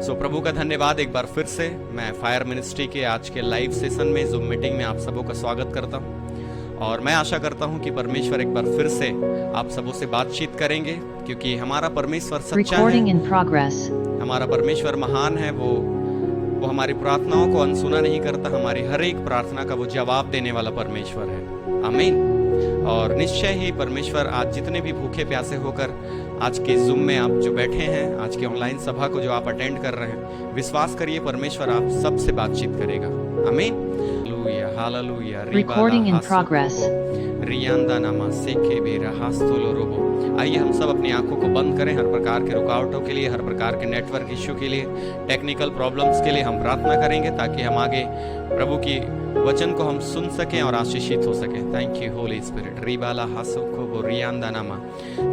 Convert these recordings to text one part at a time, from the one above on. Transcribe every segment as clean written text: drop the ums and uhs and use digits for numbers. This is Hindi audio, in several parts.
सो प्रभु का धन्यवाद एक बार फिर से मैं फायर मिनिस्ट्री के आज के लाइव सेशन में जूम मीटिंग में आप सबों का स्वागत करता हूं और मैं आशा करता हूं कि परमेश्वर एक बार फिर से आप सबों से बातचीत करेंगे, क्योंकि हमारा परमेश्वर सच्चा है, हमारा परमेश्वर महान है। वो हमारी प्रार्थनाओं को अनसुना नहीं करता, हमारी हर एक प्रार्थना का वो जवाब देने वाला परमेश्वर है। आमीन। और निश्चय ही परमेश्वर आज जितने भी भूखे प्यासे होकर आज के जूम में आप जो बैठे हैं, आज के ऑनलाइन सभा को जो आप अटेंड कर रहे हैं, विश्वास करिए परमेश्र आप सबसे बातचीत करेगा। आमीन। हालेलुया। Recording in progress. रियांदा नामा सेके बेरा हास्तोलो रोबो। आइए हम सब अपनी आंखों को बंद करें। हर प्रकार के रुकावटों के लिए, हर प्रकार के नेटवर्क इश्यू के लिए, टेक्निकल प्रॉब्लम्स के लिए हम प्रार्थना करेंगे ताकि हम आगे प्रभु की वचन को हम सुन सकें और आशीषित हो सकें। Thank you Holi spirit. रिबाला हासोको रियांदा नामा।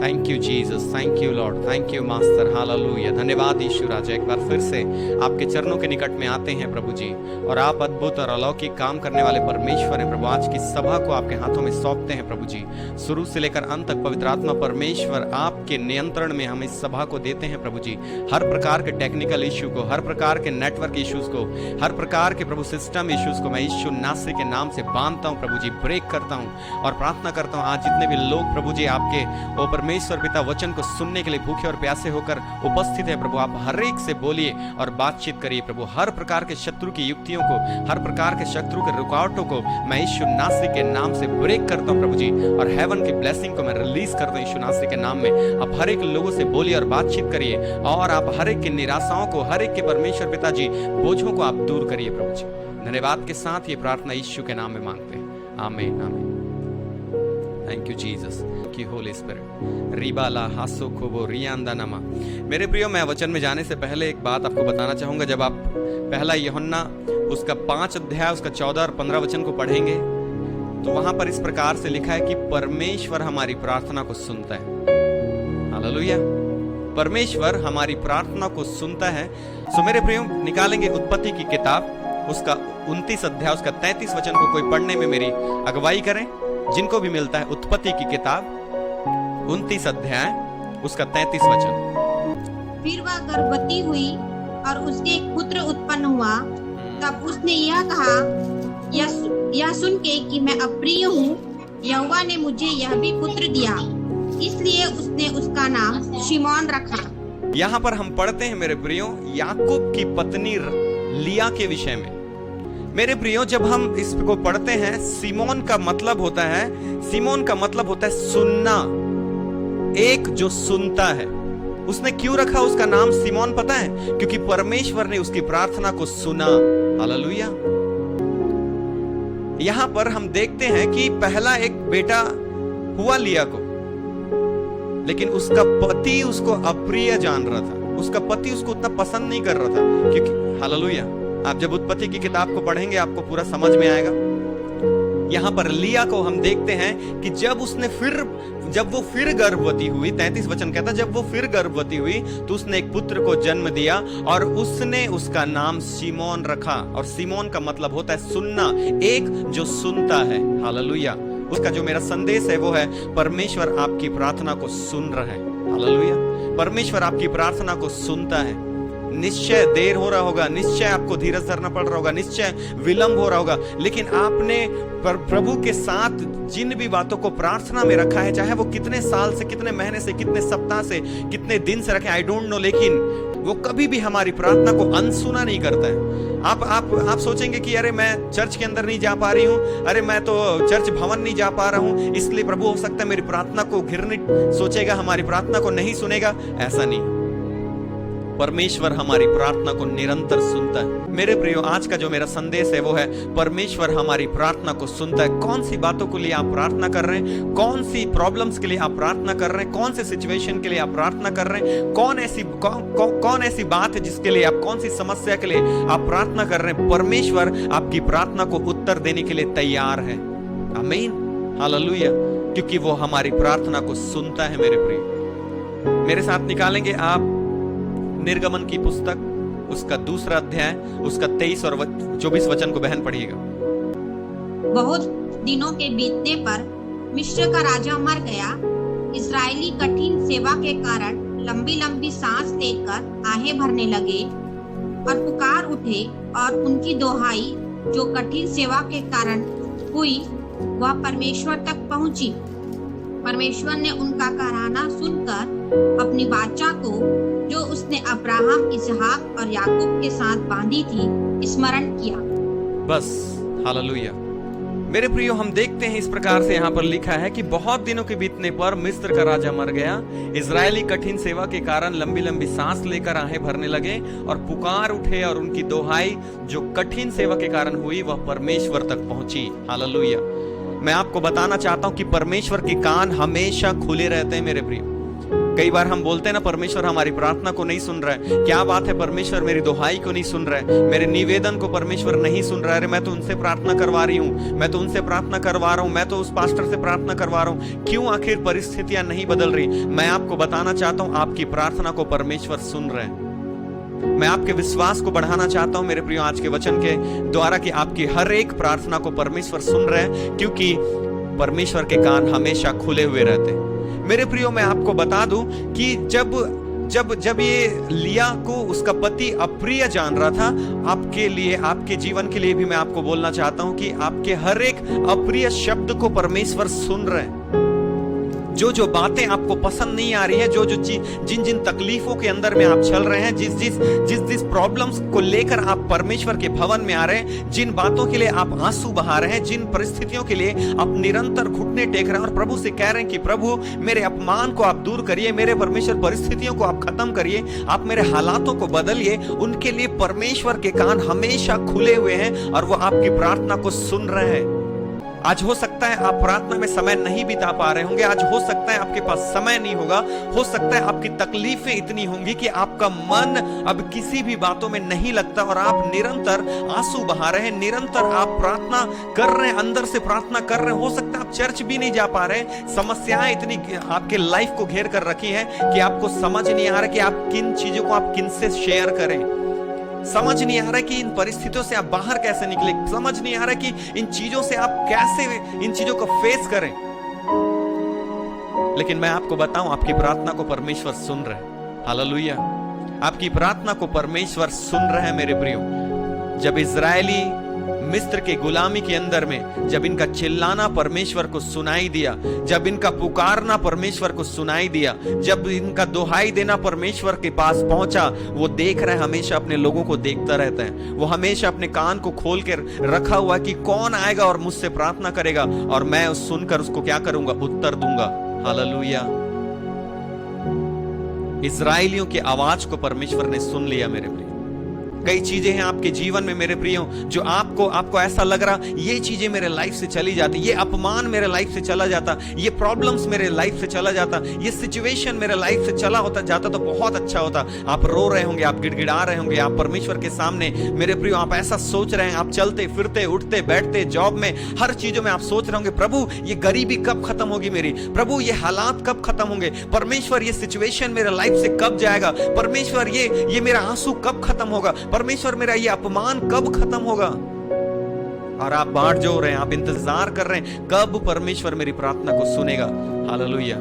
Thank you Jesus, thank you lord, thank you master. Hallelujah. धन्यवाद यीशु राजा। एक बार फिर से आपके चरणों के निकट में आते हैं प्रभु जी, और आप अद्भुत और अलौकिक काम करने वाले परमेश्वर हैं प्रभु। आज की सभा को आपके हाथों में सौंपते हैं प्रभु जी। शुरू से लेकर अंत तक पवित्र आत्मा परमेश्वर आपके नियंत्रण में हम इस सभा को देते हैं प्रभु जी। हर प्रकार के टेक्निकल इश्यू को, हर प्रकार के नेटवर्क इश्यूज को, हर प्रकार के प्रभु सिस्टम इश्यूज को मैं यीशु नासरी के नाम से बांधता हूं प्रभु जी, ब्रेक करता हूं और प्रार्थना करता हूं। आज जितने भी लोग प्रभु जी आपके ओ परमेश्वर पिता वचन को सुनने के लिए भूखे और प्यासे होकर उपस्थित है प्रभु, आप हर एक से बोलिए और बातचीत करिए प्रभु। हर प्रकार के शत्रु की युक्तियों को, हर प्रकार के शत्रु के रुकावटों को मैं यीशु नासरी के नाम से ब्रेक करता हूं प्रभु जी, और हेवन की ब्लेसिंग को मैं रिलीज करता हूं यीशु नासरी के नाम में। आप हर एक लोगों से बोलिए और बातचीत करिए, और आप हर एक की निराशाओं को, हर एक के परमेश्वर पिता जी बोझों को आप दूर करिए प्रभु जी। धन्यवाद के साथ ये प्रार्थना यीशु के नाम में मांगते हैं। आमीन आमीन। थैंक यू जीसस, की होली स्पिरिट। रिबाला हासो खोबो रियांदा नमा। मेरे प्रियो, मैं वचन में जाने से पहले एक बात आपको बताना चाहूंगा। जब आप पहला यूहन्ना उसका 5 अध्याय उसका 14 और 15 वचन को पढ़ेंगे तो वहां पर इस प्रकार से लिखा है कि परमेश्वर हमारी प्रार्थना को सुनता है। हालेलुया। परमेश्वर हमारी प्रार्थना को सुनता है। सो मेरे प्रियो, निकालेंगे उत्पत्ति की किताब उसका 29 अध्याय उसका 33 वचन को कोई पढ़ने में मेरी अगुवाई करें, जिनको भी मिलता है। उत्पत्ति की किताब 29 अध्याय उसका 33 वचन। फिर वह गर्भवती हुई और उसके एक पुत्र उत्पन्न हुआ। तब उसने यह कहा, यह सुन के कि मैं अप्रिय हूँ, यहोवा ने मुझे यह भी पुत्र दिया, इसलिए उसने उसका नाम शिमोन रखा। यहाँ पर हम पढ़ते हैं मेरे प्रियो याकूब की पत्नी लिया के विषय में। मेरे प्रियो, जब हम इसको पढ़ते हैं, सिमोन का मतलब होता है, सिमोन का मतलब होता है सुनना, एक जो सुनता है। उसने क्यों रखा उसका नाम सिमोन पता है? क्योंकि परमेश्वर ने उसकी प्रार्थना को सुना। हालेलुया। यहां पर हम देखते हैं कि पहला एक बेटा हुआ लिया को, लेकिन उसका पति उसको अप्रिय जान रहा था, उसका पति उसको उतना पसंद नहीं कर रहा था। क्योंकि हालेलुया, आप जब उत्पत्ति की किताब को पढ़ेंगे आपको पूरा समझ में आएगा। यहां पर लिया को हम देखते हैं कि जब वो फिर गर्भवती हुई, 33 वचन कहता है, जब वो फिर गर्भवती हुई तो उसने एक पुत्र को जन्म दिया और उसने उसका नाम शिमोन रखा। और शिमोन का मतलब होता है सुनना, एक जो सुनता है। हालेलुया। उसका जो मेरा संदेश है वो है, परमेश्वर आपकी प्रार्थना को सुन रहा है। हालेलुया। परमेश्वर आपकी प्रार्थना को सुनता है। निश्चय देर हो रहा होगा, निश्चय आपको धीरज धरना पड़ रहा होगा, निश्चय विलंब हो रहा होगा, लेकिन आपने प्रभु के साथ जिन भी बातों को प्रार्थना में रखा है, चाहे वो कितने साल से, कितने महीने से, कितने सप्ताह से, कितने दिन से रखे, आई डोंट नो, लेकिन वो कभी भी हमारी प्रार्थना को अनसुना नहीं करता है। आप सोचेंगे कि अरे मैं चर्च के अंदर नहीं जा पा रही हूँ, अरे मैं तो चर्च भवन नहीं जा पा रहा हूँ, इसलिए प्रभु हो सकता है मेरी प्रार्थना को घृणित सोचेगा, हमारी प्रार्थना को नहीं सुनेगा। ऐसा नहीं, परमेश्वर हमारी प्रार्थना को निरंतर सुनता है। मेरे प्रियो, आज का जो मेरा संदेश है वो है, परमेश्वर हमारी प्रार्थना को सुनता है। कौन सी बातों के लिए आप प्रार्थना कर रहे हैं, कौन सी प्रॉब्लम्स के लिए आप प्रार्थना कर रहे हैं, कौन से सिचुएशन के लिए आप प्रार्थना कर रहे हैं, कौन ऐसी बात है जिसके लिए आप, कौन सी समस्या के लिए आप प्रार्थना कर रहे हैं, परमेश्वर आपकी प्रार्थना को उत्तर देने के लिए तैयार है। आमीन। हालेलुया। क्योंकि वो हमारी प्रार्थना को सुनता है। मेरे प्रिय, मेरे साथ निकालेंगे आप निर्गमन की पुस्तक उसका 2 अध्याय उसका 23 और 24 वचन को बहन पढ़िएगा। बहुत दिनों के बीतने पर मिस्र का राजा मर गया। इस्राएली कठिन सेवा के कारण लंबी लंबी सांस लेकर आहें भरने लगे और पुकार उठे और उनकी दोहाई जो कठिन सेवा के कारण हुई वह परमेश्वर तक पहुंची। परमेश्वर ने उनका कराहना सुनकर अपनी वाचा को जो उसने अब्राहम, इसहाक और याकूब के साथ बांधी थी स्मरण किया। बस हालेलुया। मेरे प्रियो, हम देखते हैं इस प्रकार से यहाँ पर लिखा है कि बहुत दिनों के बीतने पर मिस्र का राजा मर गया। इजरायली कठिन सेवा के कारण लंबी लंबी सांस लेकर आहें भरने लगे और पुकार उठे और उनकी दोहाई जो कठिन सेवा के कारण हुई वह परमेश्वर तक पहुंची। हालेलुया। मैं आपको बताना चाहता हूं कि परमेश्वर के कान हमेशा खुले रहते हैं मेरे प्रियो। कई बार हम बोलते हैं ना, परमेश्वर हमारी प्रार्थना को नहीं सुन रहा है। क्या बात है, परमेश्वर मेरी दोहाई को नहीं सुन रहा है, मेरे निवेदन को परमेश्वर नहीं सुन रहा है। अरे मैं तो उनसे प्रार्थना करवा रही हूँ, मैं तो उनसे प्रार्थना करवा रहा हूँ, मैं तो उस पास्टर से प्रार्थना करवा रहा हूँ, क्यों आखिर परिस्थितियां नहीं बदल रही? मैं आपको बताना चाहता हूँ, आपकी प्रार्थना को परमेश्वर सुन रहे हैं। मैं आपके विश्वास को बढ़ाना चाहता हूं मेरे प्रियो आज के वचन के द्वारा कि आपकी हर एक प्रार्थना को परमेश्वर सुन रहे हैं, क्योंकि परमेश्वर के कान हमेशा खुले हुए रहते हैं। मेरे प्रियो, मैं आपको बता दूं कि जब ये लिया को उसका पति अप्रिय जान रहा था, आपके लिए, आपके जीवन के लिए भी मैं आपको बोलना चाहता हूं कि आपके हर एक अप्रिय शब्द को परमेश्वर सुन रहे हैं। जो बातें आपको पसंद नहीं आ रही है, जिन तकलीफों के अंदर में आप चल रहे हैं, जिस प्रॉब्लम्स को लेकर आप परमेश्वर के भवन में आ रहे हैं, जिन बातों के लिए आप आंसू बहा रहे हैं, जिन परिस्थितियों के लिए आप निरंतर घुटने टेक रहे हैं और प्रभु से कह रहे हैं कि प्रभु मेरे अपमान को आप दूर करिए, मेरे परमेश्वर परिस्थितियों को आप खत्म करिए, आप मेरे हालातों को बदलिए, उनके लिए परमेश्वर के कान हमेशा खुले हुए हैं और वो आपकी प्रार्थना को सुन रहे हैं। आज हो सकता है आप प्रार्थना में समय नहीं बिता पा रहे होंगे, आज हो सकता है आपके पास समय नहीं होगा, हो सकता है आपकी तकलीफें इतनी होंगी कि आपका मन अब किसी भी बातों में नहीं लगता और आप निरंतर आंसू बहा रहे हैं, निरंतर आप प्रार्थना कर रहे हैं, अंदर से प्रार्थना कर रहे हैं। हो सकता है आप चर्च भी नहीं जा पा रहे हैं, समस्याएं इतनी आपके लाइफ को घेर कर रखी है कि आपको समझ नहीं आ रहा कि आप किन चीजों को आप किन से शेयर करें, समझ नहीं आ रहा कि इन परिस्थितियों से आप बाहर कैसे निकले, समझ नहीं आ रहा कि इन चीजों से आप कैसे इन चीजों को फेस करें। लेकिन मैं आपको बताऊं, आपकी प्रार्थना को परमेश्वर सुन रहे हैं। हालेलुया। आपकी प्रार्थना को परमेश्वर सुन रहे हैं मेरे प्रियो। जब इजरायली मिस्र के गुलामी के अंदर में, जब इनका चिल्लाना परमेश्वर को सुनाई दिया, जब इनका पुकारना परमेश्वर को सुनाई दिया, जब इनका दोहाई देना परमेश्वर के पास पहुंचा, वो देख रहे हैं, हमेशा अपने लोगों को देखता रहता है। वो हमेशा अपने कान को खोल कर रखा हुआ कि कौन आएगा और मुझसे प्रार्थना करेगा और मैं सुनकर उसको क्या करूंगा, उत्तर दूंगा। हालेलुया। इजराइलियों की आवाज को परमेश्वर ने सुन लिया मेरे प्रिय। कई चीजें हैं आपके जीवन में मेरे प्रियो, जो आपको ऐसा लग रहा ये चीजें मेरे लाइफ से चली जाती, ये अपमान मेरे लाइफ से चला जाता, ये प्रॉब्लम्स मेरे लाइफ से चला जाता, ये सिचुएशन मेरे लाइफ से चला होता जाता तो बहुत अच्छा होता। आप रो रहे होंगे, आप गिड़गिड़ा रहे होंगे, आप परमेश्वर के सामने मेरे प्रियो आप ऐसा सोच रहे हैं, आप चलते फिरते उठते बैठते जॉब में हर चीजों में आप सोच रहे होंगे, प्रभु ये गरीबी कब खत्म होगी मेरी, प्रभु ये हालात कब खत्म होंगे, परमेश्वर ये सिचुएशन मेरे लाइफ से कब जाएगा, परमेश्वर ये मेरा आंसू कब खत्म होगा, परमेश्वर मेरा ये अपमान कब खत्म होगा। और आप बाट जो रहे हैं, आप इंतजार कर रहे हैं कब परमेश्वर मेरी प्रार्थना को सुनेगा। हालेलुया।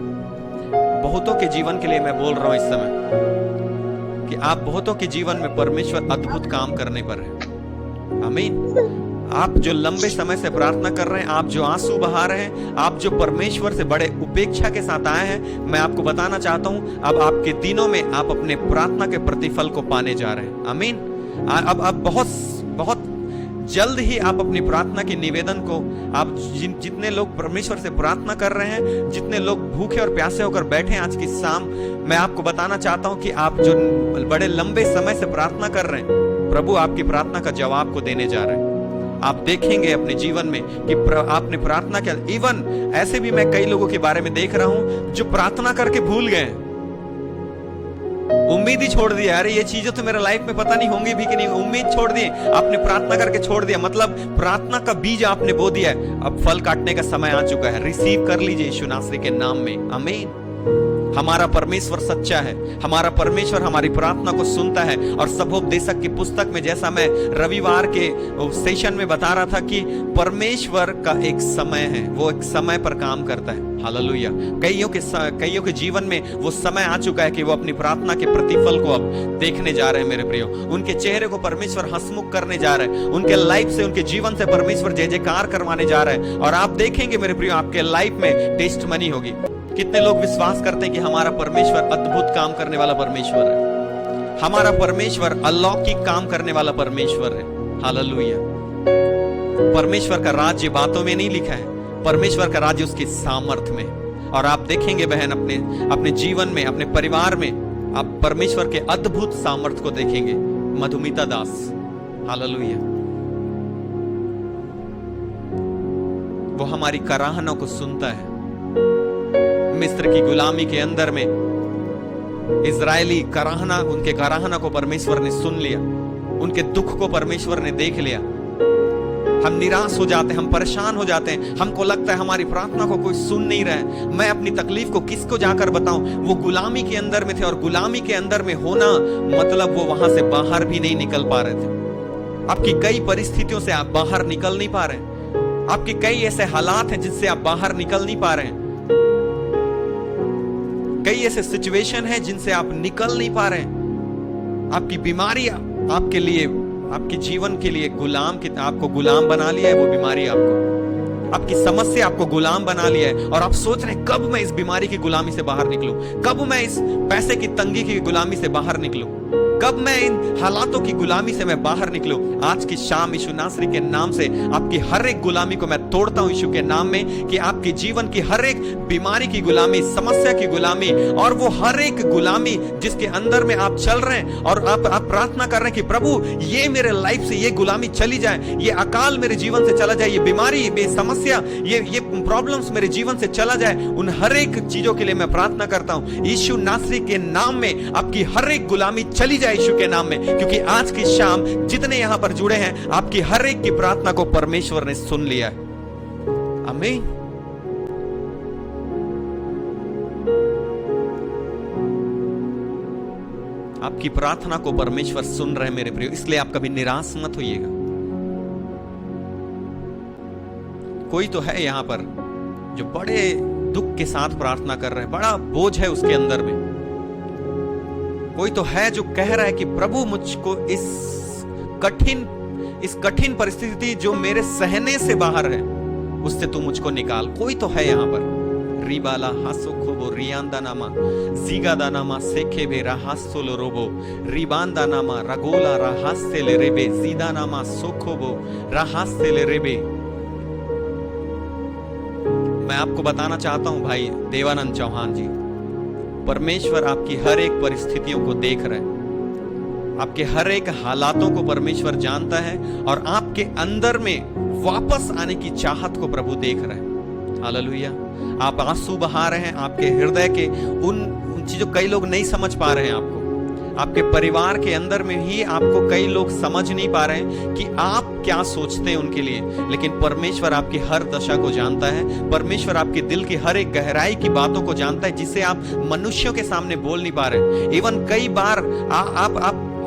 बहुतों के जीवन के लिए मैं बोल रहा हूं इस समय कि आप बहुतों के जीवन में परमेश्वर अद्भुत काम करने पर है। आमीन। आप जो लंबे समय से प्रार्थना कर रहे हैं, आप जो आंसू बहा रहे हैं, आप जो परमेश्वर से बड़े उपेक्षा के साथ आए हैं, मैं आपको बताना चाहता हूं अब आपके दिनों में आप अपने प्रार्थना के प्रतिफल को पाने जा रहे हैं। आमीन। अब बहुत जल्द ही आप अपनी प्रार्थना के निवेदन को, आप जितने लोग परमेश्वर से प्रार्थना कर रहे हैं, जितने लोग भूखे और प्यासे होकर बैठे हैं आज की शाम, मैं आपको बताना चाहता हूं कि आप जो बड़े लंबे समय से प्रार्थना कर रहे हैं, प्रभु आपकी प्रार्थना का जवाब को देने जा रहे हैं। आप देखेंगे अपने जीवन में कि आपने प्रार्थना किया। इवन ऐसे भी मैं कई लोगों के बारे में देख रहा हूं जो प्रार्थना करके भूल गए, उम्मीद ही छोड़ दिया, अरे ये चीजें तो मेरे लाइफ में पता नहीं होंगी भी कि नहीं, उम्मीद छोड़ दी, आपने प्रार्थना करके छोड़ दिया, मतलब प्रार्थना का बीज आपने बो दिया है, अब फल काटने का समय आ चुका है। रिसीव कर लीजिए यीशु नासरी के नाम में। आमीन। हमारा परमेश्वर सच्चा है, हमारा परमेश्वर हमारी प्रार्थना को सुनता है। और सबोपदेशक की पुस्तक में, जैसा मैं रविवार के सेशन में बता रहा था, कि परमेश्वर का एक समय है, वो एक समय पर काम करता है। हालेलुया। कईयों के जीवन में वो समय आ चुका है कि वो अपनी प्रार्थना के प्रतिफल को अब देखने जा रहे हैं मेरे प्रियो। उनके चेहरे को परमेश्वर हंसमुख करने जा रहे हैं, उनके लाइफ से, उनके जीवन से परमेश्वर जय जयकार करवाने जा रहे हैं। और आप देखेंगे मेरे प्रियो, आपके लाइफ में टेस्ट मनी होगी। कितने लोग विश्वास करते हैं कि हमारा परमेश्वर अद्भुत काम करने वाला परमेश्वर है, हमारा परमेश्वर अलौकिक काम करने वाला परमेश्वर है। हालेलुया। परमेश्वर का राज्य बातों में नहीं लिखा है, परमेश्वर का राज्य उसकी सामर्थ में। और आप देखेंगे बहन, अपने जीवन में, अपने परिवार में आप परमेश्वर के अद्भुत सामर्थ को देखेंगे। मधुमिता दास, हालेलुया। वो हमारी कराहनों को सुनता है। मिस्र की गुलामी के अंदर में इजरायली उनके कराहना को परमेश्वर ने सुन लिया, उनके दुख को परमेश्वर ने देख लिया। हम निराश हो जाते हैं, हम परेशान हो जाते हैं, हमको लगता है हमारी प्रार्थना को कोई सुन नहीं रहा है, मैं अपनी तकलीफ को किसको जाकर बताऊं। वो गुलामी के अंदर में थे, और गुलामी के अंदर में होना मतलब वो वहां से बाहर भी नहीं निकल पा रहे थे। आपकी कई परिस्थितियों से आप बाहर निकल नहीं पा रहे हैं, आपके कई ऐसे हालात हैं जिनसे आप बाहर निकल नहीं पा रहे हैं, कई ऐसे सिचुएशन हैं जिनसे आप निकल नहीं पा रहे हैं। आपकी बीमारी आपके लिए, आपके जीवन के लिए आपको गुलाम बना लिया है। वो बीमारी आपकी समस्या आपको गुलाम बना लिया है, और आप सोच रहे हैं कब मैं इस बीमारी की गुलामी से बाहर निकलूं, कब मैं इस पैसे की तंगी की गुलामी से बाहर निकलूं, कब मैं इन हालातों की गुलामी से मैं बाहर निकलूं। आज की शाम यीशु नासरी के नाम से आपकी हर एक गुलामी को मैं तोड़ता हूं यीशु के नाम में, कि आपके जीवन की हर एक बीमारी की गुलामी, समस्या की गुलामी, और वो हर एक गुलामी जिसके अंदर में आप चल रहे हैं, और आप प्रार्थना कर रहे हैं कि प्रभु ये मेरे लाइफ से ये गुलामी चली जाए, ये अकाल मेरे जीवन से चला जाए, ये बीमारी, ये समस्या, ये प्रॉब्लम्स मेरे जीवन से चला जाए। उन हर एक चीजों के लिए मैं प्रार्थना करता हूं यीशु नासरी के नाम में, आपकी हर एक गुलामी चली जाए यीशु के नाम में। क्योंकि आज की शाम जितने यहां पर जुड़े हैं, आपकी हर एक की प्रार्थना को परमेश्वर ने सुन लिया है। आमीन। आपकी प्रार्थना को परमेश्वर सुन रहे हैं मेरे प्रियो, इसलिए आप कभी निराश मत होइएगा। कोई तो है यहां पर जो बड़े दुख के साथ प्रार्थना कर रहे हैं, बड़ा बोझ है उसके अंदर में। कोई तो है जो कह रहा है कि प्रभु मुझको इस कठिन परिस्थिति जो मेरे सहने से बाहर है, उससे तू मुझको निकाल। कोई तो है यहां पर। रिबाला हासोखोबो रियांदानामा जीगादानामा सेखेबे राहासोलो रोबो रिबांदानामा रगोला राहासेले रेबे जीदानामा सोखोबो राहासेले रेबे। मैं आपको बताना चाहता हूं भाई देवानंद चौहान जी, परमेश्वर आपकी हर एक परिस्थितियों को देख रहे हैं, आपके हर एक हालातों को परमेश्वर जानता है, और आपके अंदर में वापस आने की चाहत को प्रभु देख रहे हैं। हालेलुया। आप आंसू बहा रहे हैं, आपके हृदय के उन चीजों, कई लोग नहीं समझ पा रहे हैं आपको, आपके परिवार के अंदर में ही आपको कई लोग समझ नहीं पा रहे हैं कि आप क्या सोचते हैं उनके लिए, लेकिन परमेश्वर आपकी हर दशा को जानता है। परमेश्वर आपके दिल की हर एक गहराई की बातों को जानता है, जिसे आप मनुष्यों के सामने बोल नहीं पा रहे। इवन कई बार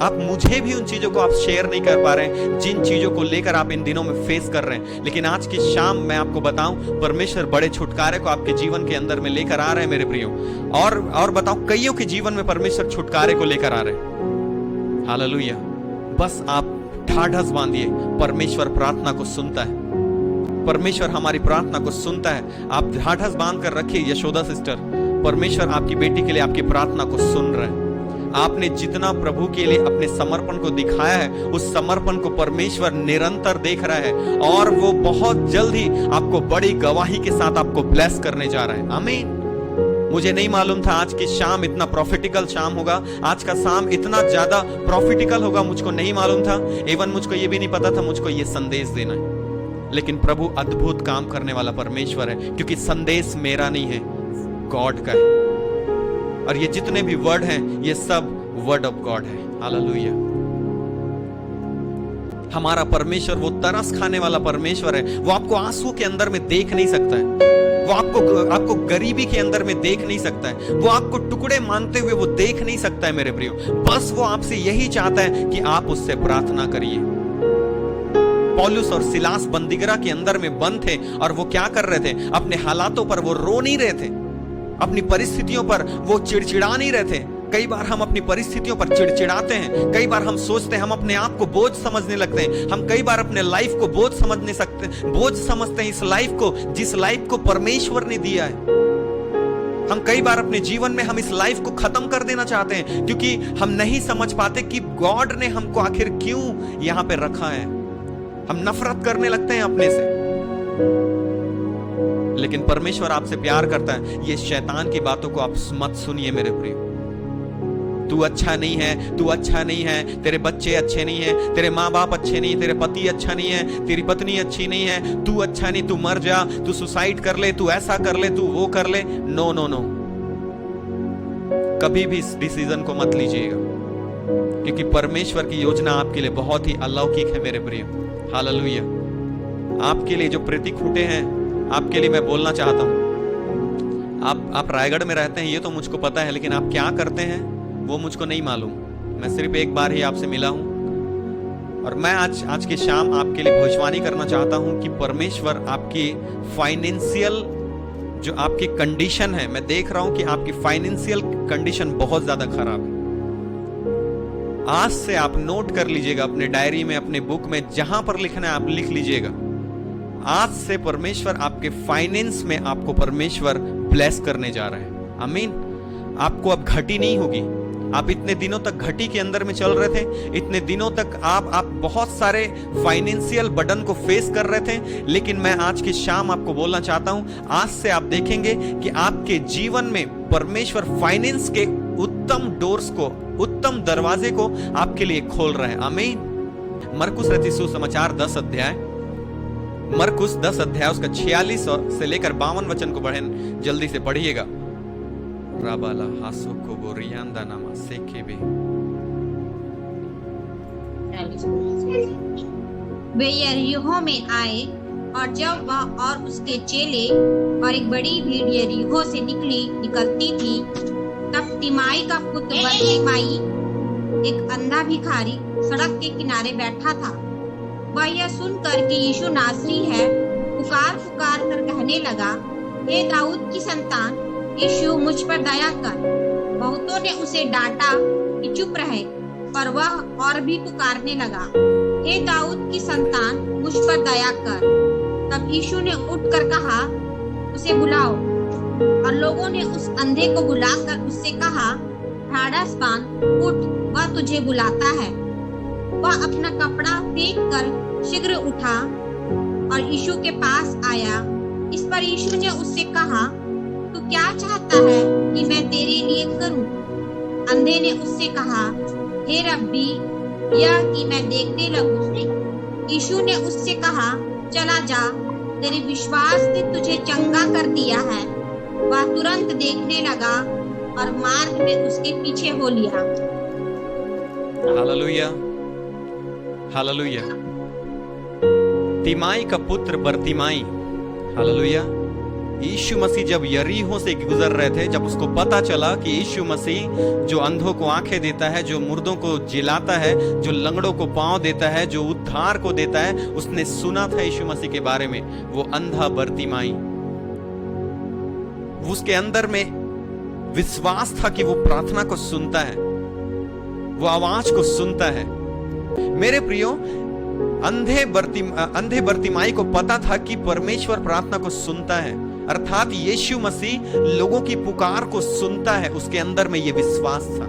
आप मुझे भी उन चीजों को आप शेयर नहीं कर पा रहे हैं, जिन चीजों को लेकर आप इन दिनों में फेस कर रहे हैं। लेकिन आज की शाम मैं आपको बताऊं, परमेश्वर बड़े छुटकारे को आपके जीवन के अंदर में लेकर आ रहे हैं मेरे प्रियो। और बताऊं, कईयों के जीवन में परमेश्वर छुटकारे को लेकर आ रहे हैं। हालेलुया। बस आप ठाढ़स बांधिए, परमेश्वर प्रार्थना को सुनता है, परमेश्वर हमारी प्रार्थना को सुनता है। आप ढाढ़स बांध कर रखिए यशोदा सिस्टर, परमेश्वर आपकी बेटी के लिए आपकी प्रार्थना को सुन रहे हैं। आपने जितना प्रभु के लिए अपने समर्पण को दिखाया है, उस समर्पण को परमेश्वर निरंतर देख रहा है, और वो बहुत जल्द ही आपको बड़ी गवाही के साथ आपको ब्लेस करने जा रहा है। आमीन। मुझे नहीं मालूम था आज की शाम इतना प्रॉफिटिकल शाम होगा, आज का शाम इतना ज्यादा प्रॉफिटिकल होगा, मुझको नहीं मालूम था। एवं मुझको ये भी नहीं पता था मुझको ये संदेश देना है। लेकिन प्रभु अद्भुत काम करने वाला परमेश्वर है, क्योंकि संदेश मेरा नहीं है, गॉड का है। और ये जितने भी वर्ड हैं, ये सब वर्ड ऑफ गॉड है। हालेलुया, हमारा परमेश्वर वो तरस खाने वाला परमेश्वर है। वो आपको आंसू के अंदर में देख नहीं सकता है, वो आपको गरीबी के अंदर में देख नहीं सकता है, वो आपको टुकड़े मानते हुए वो देख नहीं सकता है मेरे प्रियो। बस वो आपसे यही चाहता है कि आप उससे प्रार्थना करिए। पौलुस और सिलास बंदीगृह के अंदर में बंद थे और वो क्या कर रहे थे? अपने हालातों पर वो रो नहीं रहे थे, अपनी परिस्थितियों पर वो चिड़चिड़ा नहीं रहे थे। कई बार हम अपनी परिस्थितियों पर चिड़चिड़ाते हैं, कई बार हम सोचते हैं, हम अपने आप को बोझ समझने लगते हैं, हम कई बार अपने लाइफ को बोझ समझते हैं, इस लाइफ को जिस लाइफ को परमेश्वर ने दिया है। हम कई बार अपने जीवन में हम इस लाइफ को खत्म कर देना चाहते हैं, क्योंकि हम नहीं समझ पाते कि गॉड ने हमको आखिर क्यों यहां पे रखा है। हम नफरत करने लगते हैं अपने से, लेकिन परमेश्वर आपसे प्यार करता है। ये शैतान की बातों को आप मत सुनिए मेरे प्रिय। तू अच्छा नहीं है, तू अच्छा नहीं है, तेरे बच्चे अच्छे नहीं है, तेरे माँ बाप अच्छे नहीं, तेरे पति अच्छा नहीं है, तेरी पत्नी अच्छी नहीं है, तू अच्छा नहीं, तू मर जा, तू सुसाइड कर ले, तू ऐसा कर ले, तू वो कर ले। नो नो नो, कभी भी इस डिसीजन को मत लीजिएगा, क्योंकि परमेश्वर की योजना आपके लिए बहुत ही अलौकिक है मेरे प्रिय। हालेलुया। आपके लिए जो प्रतीक फूटे हैं, आपके लिए मैं बोलना चाहता हूं। आप रायगढ़ में रहते हैं ये तो मुझको पता है, लेकिन आप क्या करते हैं वो मुझको नहीं मालूम। मैं सिर्फ एक बार ही आपसे मिला हूं और मैं आज की शाम आपके लिए भविष्यवाणी करना चाहता हूं कि परमेश्वर आपकी फाइनेंशियल जो आपकी कंडीशन है, मैं देख रहा हूं कि आपकी फाइनेंशियल कंडीशन बहुत ज्यादा खराब है। आज से आप नोट कर लीजिएगा अपने डायरी में, अपने बुक में, जहां पर लिखना है आप लिख लीजिएगा। आज से परमेश्वर आपके फाइनेंस में आपको परमेश्वर ब्लेस करने जा रहा है। आमीन। आपको अब घटी नहीं होगी। आप इतने दिनों तक घटी के अंदर में चल रहे थे, इतने दिनों तक आप बहुत सारे फाइनेंशियल बर्डन को फेस कर रहे थे, लेकिन मैं आज की शाम आपको बोलना चाहता हूं, आज से आप देखेंगे कि आपके जीवन में परमेश्वर फाइनेंस के उत्तम डोर्स को, उत्तम दरवाजे को आपके लिए खोल रहे हैं। आमीन। मरकुस रचित सुसमाचार 10 अध्याय, मरकुस 10 अध्याय उसका 46 से लेकर 52 वचन को बढ़ें, जल्दी से पढ़िएगा। राबाला हासो को बोरियांदा नामा सेकेबे। वे यरीहो में आए और जब वह और उसके चेले और एक बड़ी भीड़ यरीहो से निकलती थी, तब तिमाई का पुत्र बरतिमाई, एक अंधा भिखारी, सड़क के किनारे बैठा था। वह यह सुनकर कि यीशु नासरी है, पुकार पुकार कर कहने लगा, हे दाऊद की संतान, यीशु मुझ पर दया कर। बहुतों ने उसे डांटा कि चुप रहे, पर वह और भी पुकारने लगा, हे दाऊद की संतान, मुझ पर दया कर। तब यीशु ने उठकर कहा, उसे बुलाओ। और लोगों ने उस अंधे को बुलाकर उससे कहा, ढाढ़स बांध, उठ, वह तुझे बुलाता है। वह अपना कपड़ा फेंक कर शीघ्र उठा और यीशु के पास आया। इस पर यीशु ने उससे कहा, तू क्या चाहता है कि मैं तेरे लिए करूं? अंधे ने उससे कहा, हे रब्बी, यह कि मैं देखने लगूं। यीशु ने उससे कहा, चला जा, तेरे विश्वास ने तुझे चंगा कर दिया है। वह तुरंत देखने लगा और मार्ग में उसके पीछे हो लिया। Hallelujah, hallelujah. तिमाई का पुत्र बरतिमाई, हालेलुया। यीशु मसीह जब यरीहो से गुजर रहे थे, जब उसको पता चला कि यीशु मसीह जो अंधों को आंखें देता है, जो मुर्दों को जिलाता है, जो लंगड़ों को पांव देता है, जो उद्धार को देता है, उसने सुना था यीशु मसीह के बारे में। वो अंधा बरतिमाई, उसके अंदर में विश्वास था कि वो प्रार्थना को सुनता है, वो आवाज को सुनता है। मेरे प्रियो, अंधे बरतिमाई को पता था कि परमेश्वर प्रार्थना को सुनता है, अर्थात यीशु मसीह लोगों की पुकार को सुनता है। उसके अंदर में यह विश्वास था।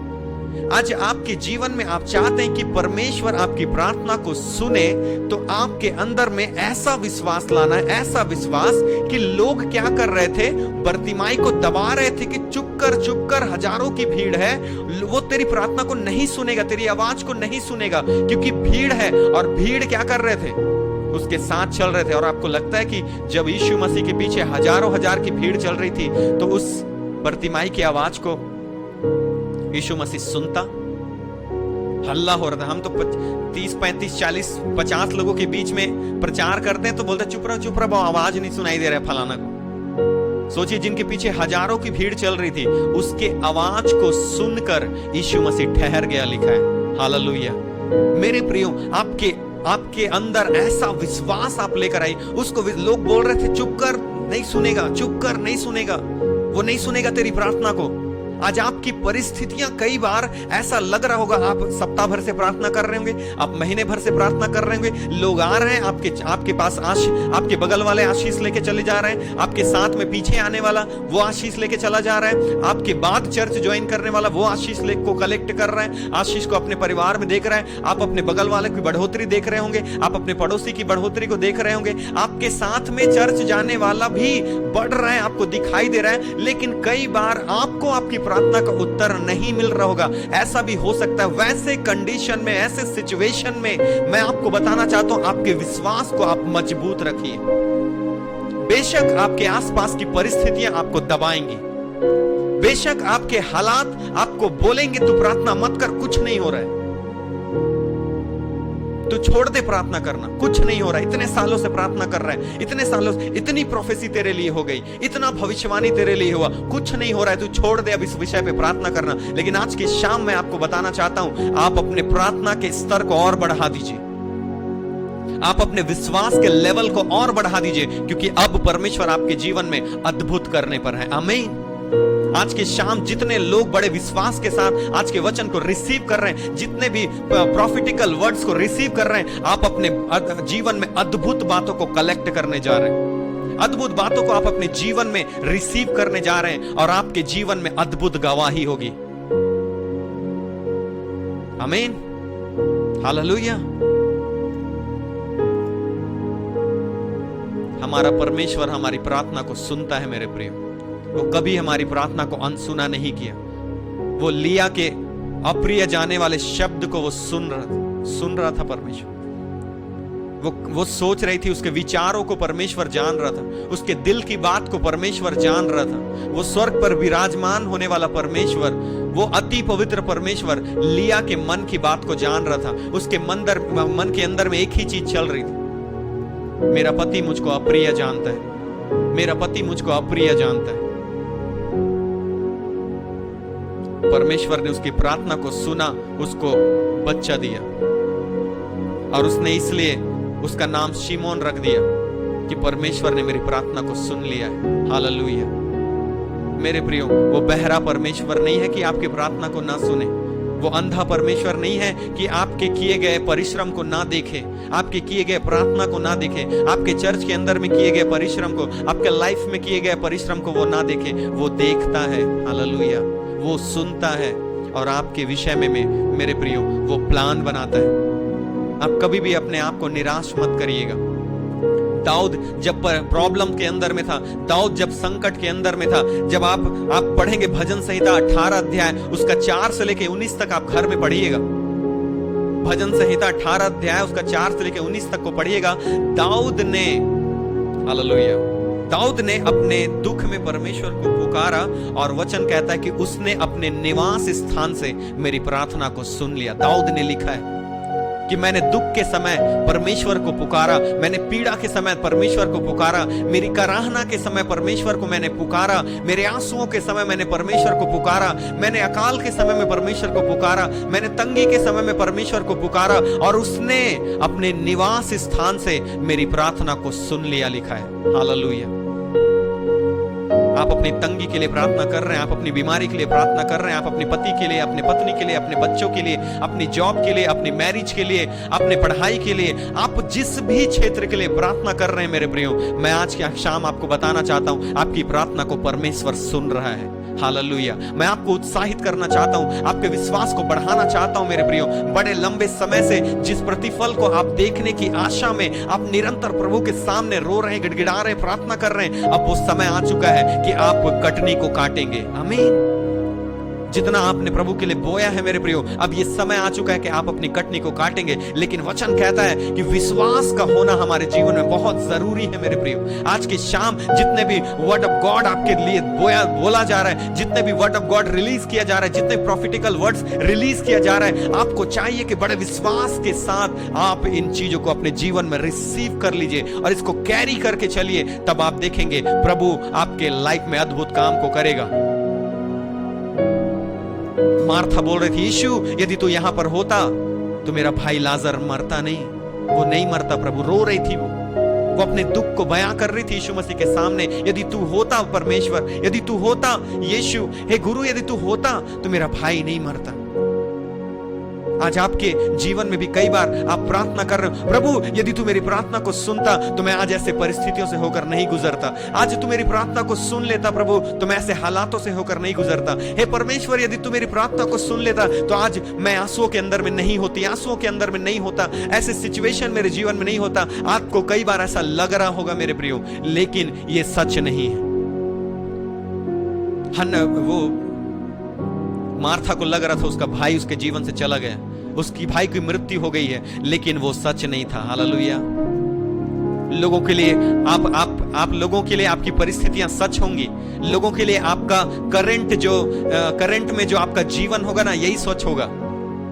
आज आपके जीवन में आप चाहते हैं कि परमेश्वर आपकी प्रार्थना को सुने, तो आपके अंदर में ऐसा विश्वास लाना है, ऐसा विश्वास कि लोग क्या कर रहे थे, बरतिमाई को दबा रहे थे कि चुप कर, हजारों की भीड़ है, वो तेरी प्रार्थना को नहीं सुनेगा, तेरी आवाज को नहीं सुनेगा, क्योंकि भीड़ है। और भीड़ क्या कर रहे थे, उसके साथ चल रहे थे। और आपको लगता है कि जब यीशु मसीह के पीछे हजारों हजार की भीड़ चल रही थी, तो उस बरतिमाई की आवाज को यीशु मसीह सुनता? हल्ला हो रहा था। हम तो 30, 35, 40, 50 लोगों के बीच में प्रचार करते हैं तो बोलते चुप रहो, आवाज नहीं सुनाई दे रहा है फलाना को। सोचिए, जिनके पीछे हजारों की भीड़ चल रही थी, उसके आवाज को सुनकर यीशु मसीह ठहर गया, लिखा है। हालेलुया। मेरे प्रियो, आपके अंदर ऐसा विश्वास आप लेकर आई। उसको लोग बोल रहे थे चुप कर, नहीं सुनेगा, चुप कर, नहीं सुनेगा, वो नहीं सुनेगा तेरी प्रार्थना को। आज आपकी परिस्थितियां, कई बार ऐसा लग रहा होगा, आप सप्ताह भर से प्रार्थना कर रहे होंगे, आप महीने भर से प्रार्थना कर रहे होंगे, लोग आ रहे हैं आपके पास, आपके बगल वाले आशीष लेके चले जा रहे हैं, आपके साथ में पीछे आने वाला वो आशीष लेके चला जा रहा है, आपके बाद चर्च ज्वाइन करने वाला वो आशीष को कलेक्ट कर रहा है, आशीष को अपने परिवार में देख रहा है। आप अपने बगल वाले की बढ़ोतरी देख रहे होंगे, आप अपने पड़ोसी की बढ़ोतरी को देख रहे होंगे, आपके साथ में चर्च जाने वाला भी बढ़ रहा है, आपको दिखाई दे रहा है। लेकिन कई बार आपको आपकी प्रार्थना का उत्तर नहीं मिल रहा होगा। ऐसा भी हो सकता है। वैसे कंडीशन में, ऐसे सिचुएशन में मैं आपको बताना चाहता हूं, आपके विश्वास को आप मजबूत रखिए। बेशक आपके आसपास की परिस्थितियां आपको दबाएंगी, बेशक आपके हालात आपको बोलेंगे तू प्रार्थना मत कर, कुछ नहीं हो रहा है, तू छोड़ दे प्रार्थना करना, कुछ नहीं हो रहा है, इतने सालों से प्रार्थना कर रहा है, इतने सालों से इतनी प्रोफेसी तेरे लिए हो गई, इतना भविष्यवाणी तेरे लिए हुआ, कुछ नहीं हो रहा है, तू छोड़ दे अब इस विषय पे प्रार्थना करना। लेकिन आज की शाम मैं आपको बताना चाहता हूं, आप अपने प्रार्थना के स्तर को और बढ़ा दीजिए, आप अपने विश्वास के लेवल को और बढ़ा दीजिए, क्योंकि अब परमेश्वर आपके जीवन में अद्भुत करने पर है। आमीन। आज की शाम जितने लोग बड़े विश्वास के साथ आज के वचन को रिसीव कर रहे हैं, जितने भी प्रॉफिटिकल वर्ड्स को रिसीव कर रहे हैं, आप अपने जीवन में अद्भुत बातों को कलेक्ट करने जा रहे हैं, अद्भुत बातों को आप अपने जीवन में रिसीव करने जा रहे हैं, और आपके जीवन में अद्भुत गवाही होगी। आमीन। हालेलुया। हमारा परमेश्वर हमारी प्रार्थना को सुनता है मेरे प्रिय। वो कभी हमारी प्रार्थना को अनसुना नहीं किया। वो लिया के अप्रिय जाने वाले शब्द को वो सुन रहा था परमेश्वर। वो सोच रही थी, उसके विचारों को परमेश्वर जान रहा था, उसके दिल की बात को परमेश्वर जान रहा था। वो स्वर्ग पर विराजमान होने वाला परमेश्वर, वो अति पवित्र परमेश्वर लिया के मन की बात को जान रहा था। उसके मन के अंदर में एक ही चीज चल रही थी, मेरा पति मुझको अप्रिय जानता है, मेरा पति मुझको अप्रिय जानता है। परमेश्वर ने उसकी प्रार्थना को सुना, उसको बच्चा दिया, और उसने इसलिए उसका नाम शिमोन रख दिया कि परमेश्वर ने मेरी प्रार्थना को सुन लिया है। हालेलुया। मेरे प्रियो, वो बहरा परमेश्वर नहीं है कि आपकी प्रार्थना को ना सुने, वो अंधा परमेश्वर नहीं है कि आपके किए गए परिश्रम को ना देखे, आपके किए गए प्रार्थना को ना देखे, आपके चर्च के अंदर में किए गए परिश्रम को, आपके लाइफ में किए गए परिश्रम को वो ना देखे। वो देखता है। हालेलुया। वो सुनता है, और आपके विषय में मेरे प्रियो वो प्लान बनाता है। आप कभी भी अपने आप को निराश मत करिएगा। दाऊद जब प्रॉब्लम के अंदर में था, दाऊद जब संकट के अंदर में था, जब आप पढ़ेंगे भजन संहिता 18 अध्याय उसका 4 से लेके 19 तक आप घर में पढ़िएगा। भजन संहिता 18 अध्याय उसका 4 से लेके 19 तक को पढ़िएगा। दाऊद ने, हालेलुया, दाऊद ने अपने दुख में परमेश्वर को पुकारा, और वचन कहता है कि उसने अपने निवास स्थान से मेरी प्रार्थना को सुन लिया। दाऊद ने लिखा है कि मैंने दुख के समय परमेश्वर को पुकारा, मैंने पीड़ा के समय परमेश्वर को पुकारा, मेरी कराहना के समय परमेश्वर को मैंने पुकारा, मेरे आंसुओं के समय मैंने परमेश्वर को पुकारा, मैंने अकाल के समय में परमेश्वर को पुकारा, मैंने तंगी के समय में परमेश्वर को पुकारा, और उसने अपने निवास स्थान से मेरी प्रार्थना को सुन लिया, लिखा है। हालेलुया। आप अपनी तंगी के लिए प्रार्थना कर रहे हैं, आप अपनी बीमारी के लिए प्रार्थना कर रहे हैं, आप अपने पति के लिए, अपने पत्नी के लिए, अपने बच्चों के लिए, अपनी जॉब के लिए, अपनी मैरिज के लिए, अपने पढ़ाई के लिए, आप जिस भी क्षेत्र के लिए प्रार्थना कर रहे हैं मेरे प्रियो, मैं आज की शाम आपको बताना चाहता हूं, आपकी प्रार्थना को परमेश्वर सुन रहा है। हालेलुया। मैं आपको उत्साहित करना चाहता हूं, आपके विश्वास को बढ़ाना चाहता हूं मेरे प्रियो। बड़े लंबे समय से जिस प्रतिफल को आप देखने की आशा में आप निरंतर प्रभु के सामने रो रहे हैं, गिड़गिड़ा रहे हैं, प्रार्थना कर रहे हैं, अब वो समय आ चुका है कि आप कटनी को काटेंगे। आमीन। जितना आपने प्रभु के लिए बोया है मेरे प्रियो, अब ये समय आ चुका है कि आप अपनी कटनी को काटेंगे। लेकिन वचन कहता है कि विश्वास का होना हमारे जीवन में बहुत जरूरी है मेरे प्रियो। आज की शाम जितने भी वर्ड ऑफ गॉड आपके लिए बोला जा रहा है, जितने भी वर्ड ऑफ गॉड रिलीज किया जा रहा है, जितने प्रॉफिटिकल वर्ड्स रिलीज किया जा रहा है, आपको चाहिए कि बड़े विश्वास के साथ आप इन चीजों को अपने जीवन में रिसीव कर लीजिए और इसको कैरी करके चलिए। तब आप देखेंगे प्रभु आपके लाइफ में अद्भुत काम को करेगा। मार्था बोल रही थी, यीशु यदि तू यहां पर होता तो मेरा भाई लाजर मरता नहीं। वो नहीं मरता प्रभु, रो रही थी वो अपने दुख को बयां कर रही थी यीशु मसीह के सामने। यदि तू होता परमेश्वर, यदि तू होता यीशु, हे गुरु यदि तू होता तो मेरा भाई नहीं मरता। आज आपके जीवन में भी कई बार आप प्रार्थना कर रहे हो, प्रभु यदि तू मेरी प्रार्थना को सुनता तो मैं आज ऐसे परिस्थितियों से होकर नहीं गुजरता। आज तू मेरी प्रार्थना को सुन लेता प्रभु तो मैं ऐसे हालातों से होकर नहीं गुजरता। हे परमेश्वर यदि तू मेरी प्रार्थना को सुन लेता तो आज मैं आंसुओं के अंदर में नहीं होती, आंसुओं के अंदर में नहीं होता, ऐसे सिचुएशन मेरे जीवन में नहीं होता। आपको कई बार ऐसा लग रहा होगा मेरे प्रियो, लेकिन ये सच नहीं है। वो मार्था को लग रहा था उसका भाई उसके जीवन से चला गया, उसकी भाई की मृत्यु हो गई है, लेकिन वो सच नहीं था। हालेलुया। लोगों के लिए आप लोगों के लिए आपकी परिस्थितियां सच होंगी, लोगों के लिए आपका करंट में जो आपका जीवन होगा ना, यही सच होगा।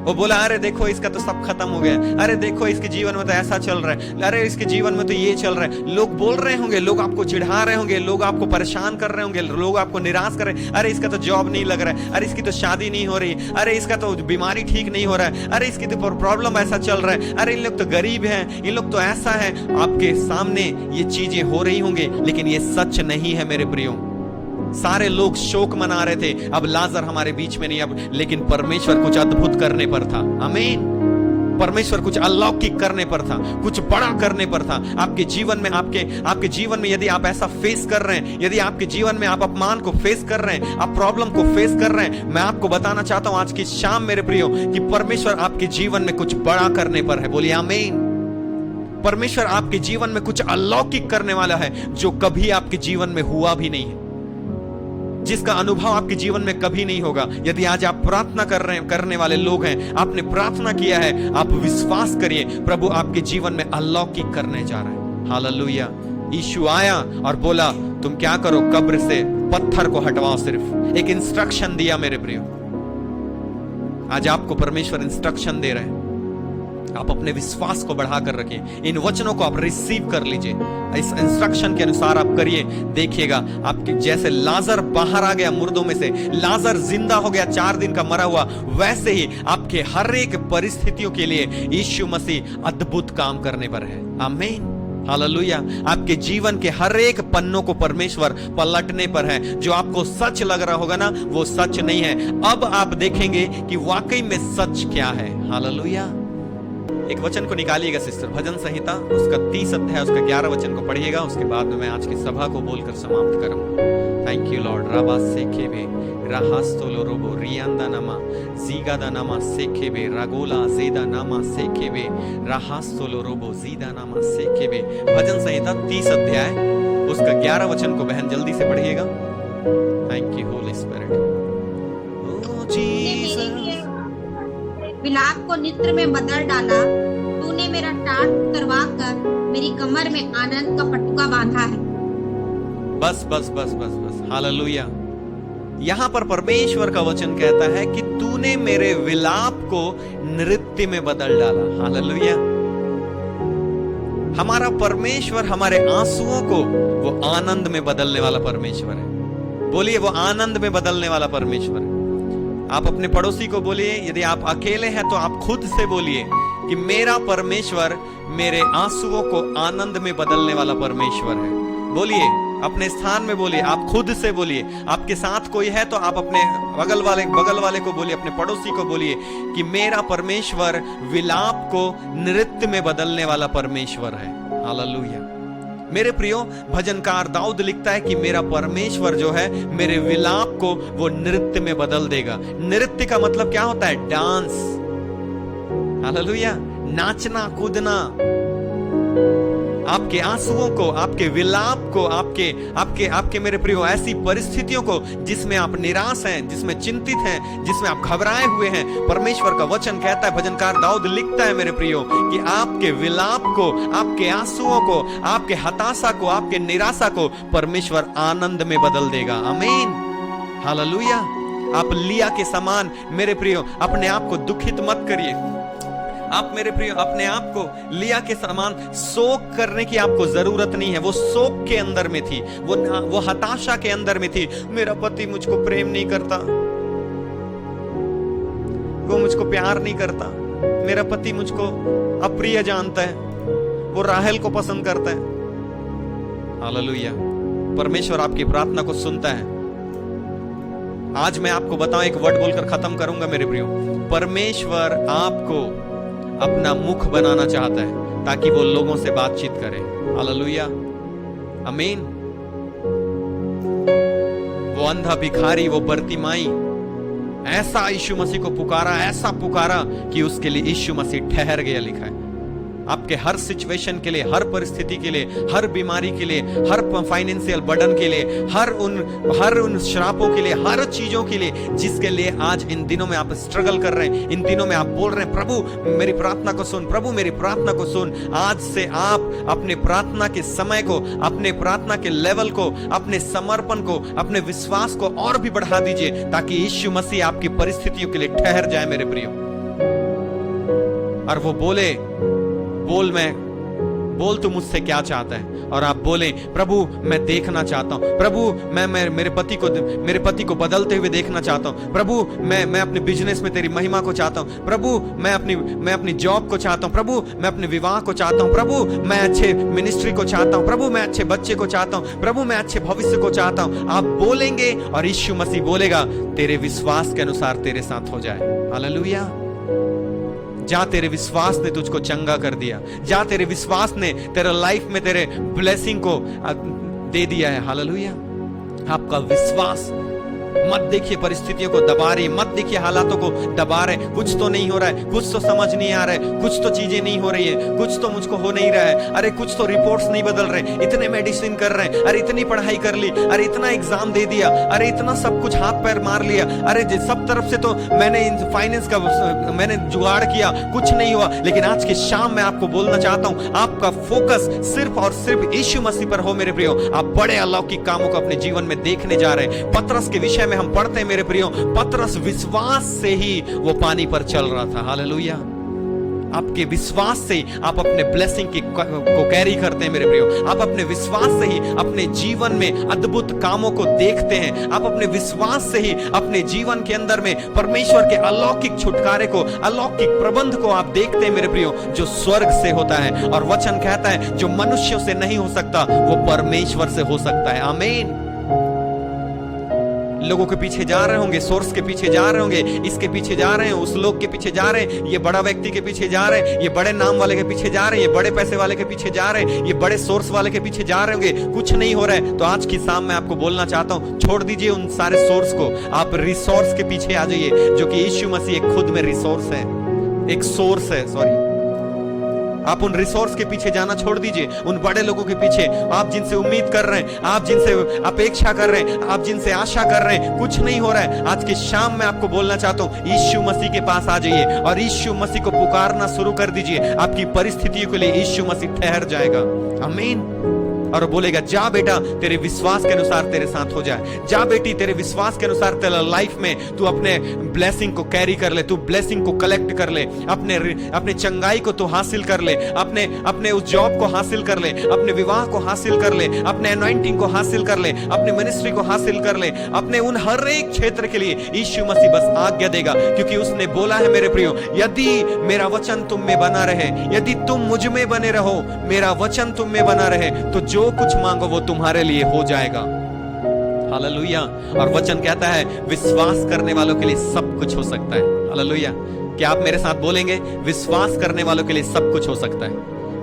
वो बोला अरे देखो इसका तो सब खत्म हो गया, अरे देखो इसके जीवन में तो ऐसा चल रहा है, अरे इसके जीवन में तो ये चल रहा है। लोग बोल रहे होंगे, लोग आपको चिढ़ा रहे होंगे, लोग आपको परेशान कर रहे होंगे, लोग आपको निराश कर रहे हैं। अरे इसका तो जॉब नहीं लग रहा है, अरे इसकी तो शादी नहीं हो रही, अरे इसका तो बीमारी ठीक नहीं हो रहा है, अरे इसकी तो प्रॉब्लम ऐसा चल रहा है, अरे इन लोग तो गरीब हैं, इन लोग तो ऐसा है। आपके सामने ये चीजें हो रही होंगी, लेकिन ये सच नहीं है मेरे प्रियो। सारे लोग शोक मना रहे थे, अब लाजर हमारे बीच में नहीं, अब लेकिन परमेश्वर कुछ अद्भुत करने पर था। आमीन। परमेश्वर कुछ अलौकिक करने पर था, कुछ बड़ा करने पर था। आपके जीवन में आपके जीवन में यदि आप ऐसा फेस कर रहे हैं, यदि आपके जीवन में आप अपमान को फेस कर रहे हैं, आप प्रॉब्लम को फेस कर रहे हैं, मैं आपको बताना चाहता हूं आज की शाम मेरे प्रियो कि परमेश्वर आपके जीवन में कुछ बड़ा करने पर है। बोलिए आमीन। परमेश्वर आपके जीवन में कुछ अलौकिक करने वाला है, जो कभी आपके जीवन में हुआ भी नहीं है, जिसका अनुभव आपके जीवन में कभी नहीं होगा। यदि आज आप प्रार्थना करने वाले लोग हैं, आपने प्रार्थना किया है, आप विश्वास करिए प्रभु आपके जीवन में अलौकिक करने जा रहा है। हालेलुया। यीशु आया और बोला तुम क्या करो, कब्र से पत्थर को हटवाओ। सिर्फ एक इंस्ट्रक्शन दिया मेरे प्रियो। आज आपको परमेश्वर इंस्ट्रक्शन दे रहे हैं, आप अपने विश्वास को बढ़ाकर रखें, इन वचनों को आप रिसीव कर लीजिए, इस इंस्ट्रक्शन के अनुसार आप करिए। देखिएगा आपके जैसे लाजर बाहर आ गया मुर्दों में से, लाजर जिंदा हो गया 4 दिन का मरा हुआ, वैसे ही आपके हर एक परिस्थितियों के लिए यीशु मसीह अद्भुत काम करने पर है। आमीन। हालेलुया। आपके जीवन के हर एक पन्नों को परमेश्वर पलटने पर है। जो आपको सच लग रहा होगा ना, वो सच नहीं है। अब आप देखेंगे कि वाकई में सच क्या है। हालेलुया। एक वचन को निकालिएगा सिस्टर, भजन संहिता उसका 30 अध्याय उसका 11 वचन को पढ़िएगा, उसके बाद में मैं आज की सभा को बोलकर समाप्त करूंगा। Thank you lord. राबा सेखेबे राहास्तोलो रोबो रियांदा नामा जीगादा नामा सेखेबे रागोला जेदा नामा सेखेबे राहास्तोलो रोबो जीदा नामा सेखेबे। भजन संहिता 30 अध्याय उसका 11 वचन को बहन जल्दी से पढ़िएगा। Thank you Holi Spirit. O Jesus. विलाप को नृत्य में बदल डाला, तूने मेरा टाट उतरवा कर मेरी कमर में आनंद का पटुका बांधा है। बस बस बस बस बस। हालेलुया। यहां पर परमेश्वर का वचन कहता है कि तूने मेरे विलाप को नृत्य में बदल डाला। हालेलुया। हमारा परमेश्वर हमारे आंसुओं को वो आनंद में बदलने वाला परमेश्वर है। बोलिए वो आनंद में बदलने वाला परमेश्वर है। आप अपने पड़ोसी को बोलिए, यदि आप अकेले हैं तो आप खुद से बोलिए कि मेरा परमेश्वर मेरे आंसुओं को आनंद में बदलने वाला परमेश्वर है। बोलिए, अपने स्थान में बोलिए, आप खुद से बोलिए। आपके साथ कोई है तो आप अपने बगल वाले को बोलिए, अपने पड़ोसी को बोलिए कि मेरा परमेश्वर विलाप को नृत्य में बदलने वाला परमेश्वर है। हालेलुया। मेरे प्रियो, भजनकार दाऊद लिखता है कि मेरा परमेश्वर जो है मेरे विलाप को वो नृत्य में बदल देगा। नृत्य का मतलब क्या होता है? डांस। हालेलुया। नाचना कूदना। आपके आंसुओं को, आपके विलाप को, आपके आपके आपके मेरे प्रियो ऐसी परिस्थितियों को जिसमें आप निराश हैं, जिसमें चिंतित हैं, जिसमें आप घबराए हुए हैं, परमेश्वर का वचन कहता है, भजनकार दाऊद लिखता है मेरे प्रियो, कि आपके विलाप को, आपके आंसुओं को, आपके हताशा को, आपके निराशा को परमेश्वर आनंद में बदल देगा। आमीन, हालेलुया। आप लिया के समान मेरे प्रियो अपने आप को दुखित मत करिए। आप मेरे प्रियो अपने आप को लिया के समान शोक करने की आपको जरूरत नहीं है। वो शोक के अंदर में थी, वो हताशा के अंदर में थी। मेरा पति मुझको प्रेम नहीं करता, वो मुझको प्यार नहीं करता, मेरा पति मुझको अप्रिय जानता है, वो राहेल को पसंद करता है। हालेलुया। परमेश्वर आपकी प्रार्थना को सुनता है। आज मैं आपको बताऊं, एक वर्ड बोलकर खत्म करूंगा मेरे प्रियो। परमेश्वर आपको अपना मुख बनाना चाहता है ताकि वो लोगों से बातचीत करे। हालेलुया, आमीन। वो अंधा भिखारी, वो बरतिमाई, ऐसा यीशु मसीह को पुकारा, ऐसा पुकारा कि उसके लिए यीशु मसीह ठहर गया, लिखा है। आपके हर सिचुएशन के लिए, हर परिस्थिति के लिए, हर बीमारी के लिए, हर फाइनेंशियल बर्डन के लिए, हर उन श्रापों के लिए, हर चीजों के लिए जिसके लिए आज इन दिनों में आप स्ट्रगल कर रहे हैं, इन दिनों में आप बोल रहे हैं, प्रभु मेरी प्रार्थना को सुन, प्रभु मेरी प्रार्थना को सुन। आज से आप अपने प्रार्थना के समय को, अपने प्रार्थना के लेवल को, अपने समर्पण को, अपने विश्वास को और भी बढ़ा दीजिए ताकि यीशु मसीह आपकी परिस्थितियों के लिए ठहर जाए मेरे प्रियो। और वो बोले, बोल तू मुझसे क्या चाहता है, और आप बोले, प्रभु मैं देखना चाहता हूं, प्रभु मैं मेरे पति को बदलते हुए देखना चाहता हूं, प्रभु मैं अपने बिजनेस में तेरी महिमा को चाहता हूं, प्रभु मैं अपनी जॉब को चाहता हूं, प्रभु मैं अपने विवाह को चाहता हूं, प्रभु मैं अच्छे मिनिस्ट्री को चाहता हूं, प्रभु मैं अच्छे बच्चे को चाहता हूं, प्रभु मैं अच्छे भविष्य को चाहता हूं। आप बोलेंगे और यीशु मसीह बोलेगा, तेरे विश्वास के अनुसार तेरे साथ हो जाए। हालेलुया। जा तेरे विश्वास ने तुझको चंगा कर दिया, जा तेरे विश्वास ने तेरे लाइफ में तेरे ब्लेसिंग को दे दिया है। हालेलुया। आपका विश्वास, मत देखिए परिस्थितियों को दबा रही, मत देखिए हालातों को दबा रहे। कुछ तो नहीं हो रहा है, कुछ तो समझ नहीं आ रहा है, कुछ तो चीजें नहीं हो रही है, कुछ तो मुझको हो नहीं रहा है, अरे कुछ तो रिपोर्ट्स नहीं बदल रहे, इतने मेडिसिन कर रहे हैं, अरे इतनी पढ़ाई कर ली, अरे इतना एग्जाम दे दिया, अरे इतना सब कुछ हाथ पैर मार लिया, अरे सब तरफ से तो मैंने फाइनेंस का मैंने जुगाड़ किया, कुछ नहीं हुआ। लेकिन आज की शाम मैं आपको बोलना चाहता हूं, आपका फोकस सिर्फ और सिर्फ यीशु मसीह पर हो मेरे प्रियो। आप बड़े अलौकिक कामों को अपने जीवन में देखने जा रहे हैं। पतरस के विषय में हम पढ़ते हैं मेरे प्रियो, पतरस विश्वास से ही वो पानी पर चल रहा था। हालेलुया। आपके विश्वास से ही आप अपने ब्लेसिंग को कैरी करते हैं मेरे प्रियो। आप अपने विश्वास से ही अपने जीवन में अद्भुत कामों को देखते हैं। आप अपने विश्वास से ही अपने जीवन के अंदर में परमेश्वर के अलौकिक छुटकारे को, अलौकिक प्रबंध को आप देखते हैं मेरे प्रियो, जो स्वर्ग से होता है। और वचन कहता है जो मनुष्यों से नहीं हो सकता वो परमेश्वर से हो सकता है। आमीन। लोगों के पीछे जा रहे होंगे, सोर्स के पीछे जा रहे होंगे, इसके पीछे जा रहे हैं, उस लोग के पीछे जा रहे हैं, ये बड़ा व्यक्ति के पीछे जा रहे हैं, ये बड़े नाम वाले के पीछे जा रहे हैं, ये बड़े पैसे वाले के पीछे जा रहे हैं, ये बड़े सोर्स वाले के पीछे जा रहे होंगे, कुछ नहीं हो रहा है। तो आज की शाम मैं आपको बोलना चाहता हूं, छोड़ दीजिए उन सारे सोर्स को, आप रिसोर्स के पीछे आ जाइए, जो कि यीशु मसीह एक खुद में रिसोर्स है, एक सोर्स है। सॉरी, आप उन रिसोर्स के पीछे जाना छोड़ दीजिए, उन बड़े लोगों के पीछे, आप जिनसे उम्मीद कर रहे हैं, आप जिनसे अपेक्षा कर रहे हैं, आप जिनसे आशा कर रहे हैं, कुछ नहीं हो रहा है। आज की शाम में आपको बोलना चाहता हूं, यीशु मसीह के पास आ जाइए और यीशु मसीह को पुकारना शुरू कर दीजिए। आपकी परिस्थितियों के लिए यीशु मसीह ठहर जाएगा। आमीन। और बोलेगा, जा बेटा तेरे विश्वास के अनुसार तेरे साथ हो जाए, जा बेटी तेरे विश्वास के अनुसार तेरे लाइफ में तू अपने ब्लेसिंग को कैरी कर ले, तू ब्लेसिंग को कलेक्ट कर ले, अपने चंगाई को तू हासिल कर ले, अपने उस जॉब को हासिल कर ले, अपने विवाह को हासिल कर ले, अपने अनॉइंटिंग को हासिल कर ले, अपने मिनिस्ट्री को हासिल कर ले, अपने उन हर एक क्षेत्र के लिए यीशु मसीह बस आज्ञा देगा, क्योंकि उसने बोला है मेरे प्रियो, यदि मेरा वचन तुम में बना रहे, यदि तुम मुझ में बने रहो, मेरा वचन तुम में बना रहे, तो जो कुछ मांगो वो तुम्हारे लिए हो जाएगा। हालेलुया। और वचन कहता है विश्वास करने वालों के लिए सब कुछ हो सकता है। हालेलुया। क्या आप मेरे साथ बोलेंगे, विश्वास करने वालों के लिए सब कुछ हो सकता है?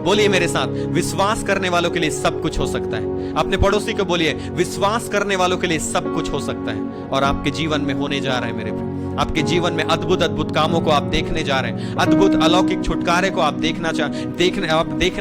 बोलिए मेरे साथ, विश्वास करने वालों के लिए सब कुछ हो सकता है। अपने पड़ोसी को बोलिए, विश्वास करने वालों के लिए सब कुछ हो सकता है। और आपके जीवन में होने जा रहा है मेरे प्रिय, आपके जीवन में अद्भुत अद्भुत कामों को आप देखने जा रहे हैं, अद्भुत अलौकिक छुटकारे को आप देखने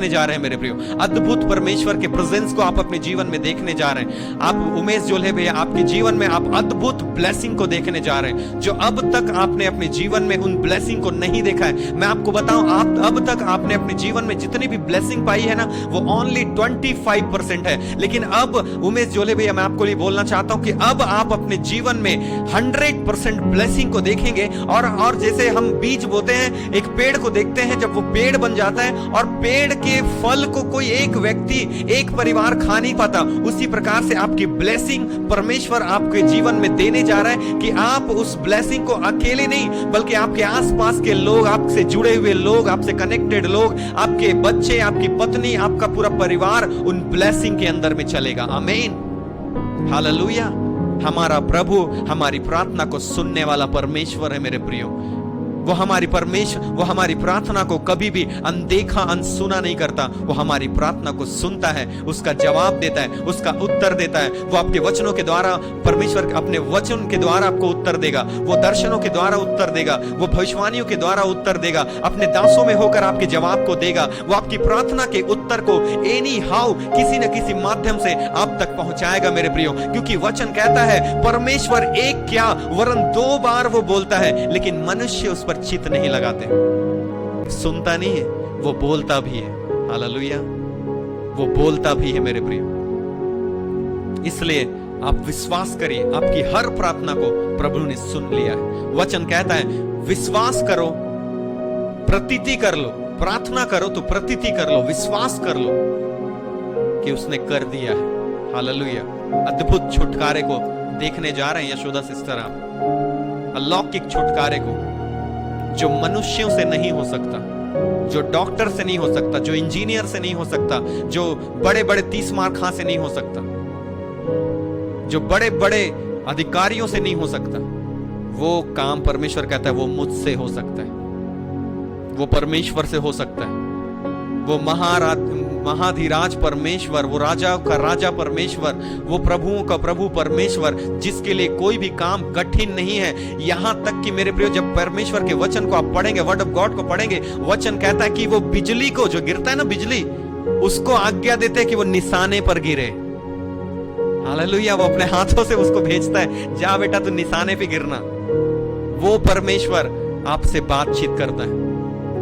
जा रहे हैं मेरे प्रियो। अद्भुत परमेश्वर के प्रेजेंस को आप अपने जीवन में देखने जा रहे हैं। आप उमेश जोल्हे भैया, आपके जीवन में आप अद्भुत ब्लेसिंग को देखने जा रहे हैं, जो अब तक आपने अपने जीवन में उन ब्लेसिंग को नहीं देखा है। मैं आपको बताऊं, आप अब तक आपने अपने जीवन में जितनी भी ब्लेसिंग पाई है ना, वो ओनली 25% है। लेकिन अब उमेश जोल्हे भैया, मैं आपको ये बोलना चाहता हूं कि अब आप अपने जीवन में 100% ब्लेसिंग को देखेंगे। और जैसे हम बीज बोते हैं, एक पेड़ को देखते हैं, जब वो पेड़ बन जाता है और पेड़ के फल को कोई एक व्यक्ति, एक परिवार खा नहीं पाता, उसी प्रकार से आपकी ब्लेसिंग परमेश्वर आपके जीवन में देने जा रहा है कि आप उस ब्लेसिंग को अकेले नहीं, बल्कि आपके आसपास के लोग, आपसे जुड़े हुए लोग, आपसे कनेक्टेड लोग, आपके बच्चे, आपकी पत्नी, आपका पूरा परिवार उन ब्लेसिंग के अंदर में चलेगा। आमीन, हालेलुया। हमारा प्रभु हमारी प्रार्थना को सुनने वाला परमेश्वर है मेरे प्रियो। वो हमारी प्रार्थना को कभी भी अनदेखा, अनसुना नहीं करता। वो हमारी प्रार्थना को सुनता है, उसका जवाब देता है, उसका उत्तर देता है। वो आपके वचनों के द्वारा, परमेश्वर अपने वचन के द्वारा आपको उत्तर देगा, वो दर्शनों के द्वारा उत्तर देगा, वो भविष्यवाणियों के द्वारा उत्तर देगा, अपने दासों में होकर आपके जवाब को देगा। वो आपकी प्रार्थना के उत्तर को एनी हाउ, किसी न किसी माध्यम से आप तक पहुंचाएगा मेरे प्रियो। क्योंकि वचन कहता है, परमेश्वर एक क्या वरन 2 बार वो बोलता है, लेकिन मनुष्य उस पर चित नहीं लगाते। सुनता नहीं है, वो बोलता भी है। हालेलुया, वो बोलता भी है मेरे प्रिय। इसलिए आप विश्वास करिए, आपकी हर प्रार्थना को प्रभु ने सुन लिया है। वचन कहता है, विश्वास करो, प्रतीति कर लो। प्रार्थना करो तो प्रतीति कर लो, विश्वास कर लो कि उसने कर दिया है। हालेलुया। अद्भुत छुटकारे को देखने जा रहे हैं यशोदा सिस्टर आप, अलौकिक छुटकारे को, जो मनुष्यों से नहीं हो सकता, जो डॉक्टर से नहीं हो सकता, जो इंजीनियर से नहीं हो सकता, जो बड़े बड़े 30 मार्क से नहीं हो सकता, जो बड़े बड़े अधिकारियों से नहीं हो सकता, वो काम परमेश्वर कहता है वो मुझसे हो सकता है, वो परमेश्वर से हो सकता है। वो महाधिराज परमेश्वर, वो राजा का राजा परमेश्वर, वो प्रभुओं का प्रभु परमेश्वर, जिसके लिए कोई भी काम कठिन नहीं है। यहां तक कि मेरे प्रियो, जब परमेश्वर के वचन को आप पढ़ेंगे, वर्ड ऑफ गॉड को पढ़ेंगे, वचन कहता है कि वो बिजली को, जो गिरता है ना बिजली, उसको आज्ञा देते हैं कि वो निशाने पर गिरे। हालेलुया। वो अपने हाथों से उसको भेजता है, जा बेटा तू निशाने पे गिरना। वो परमेश्वर आपसे बातचीत करता है,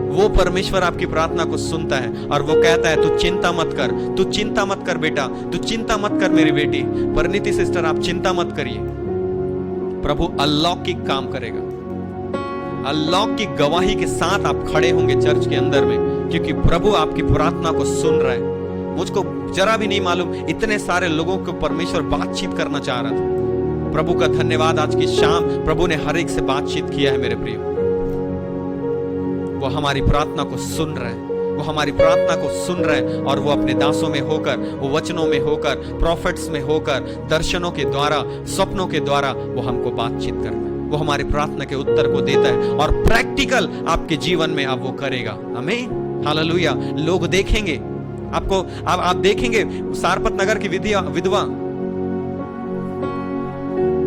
वो परमेश्वर आपकी प्रार्थना को सुनता है और वो कहता है, तू चिंता मत कर, तू चिंता मत कर बेटा, तू चिंता मत कर मेरी बेटी। परिणीति सिस्टर, आप चिंता मत करिए, प्रभु अलौकिक काम करेगा। अलौकिक गवाही के साथ आप खड़े होंगे चर्च के अंदर में, क्योंकि प्रभु आपकी प्रार्थना को सुन रहा है। मुझको जरा भी नहीं मालूम, इतने सारे लोगों को परमेश्वर बातचीत करना चाह रहा था। प्रभु का धन्यवाद, आज की शाम प्रभु ने हर एक से बातचीत किया है मेरे प्रियो। वो हमारी प्रार्थना को सुन रहे हैं, वो हमारी प्रार्थना को सुन रहे हैं, और वो अपने दासों में होकर, वो वचनों में होकर, प्रॉफिट्स में होकर, दर्शनों के द्वारा, स्वप्नों के द्वारा वो हमको बातचीत करता है। वो हमारी प्रार्थना के उत्तर को देता है और प्रैक्टिकल आपके जीवन में अब वो करेगा। आमीन, हालेलुया। लोग देखेंगे आपको, आप देखेंगे सारपत नगर की विधवा,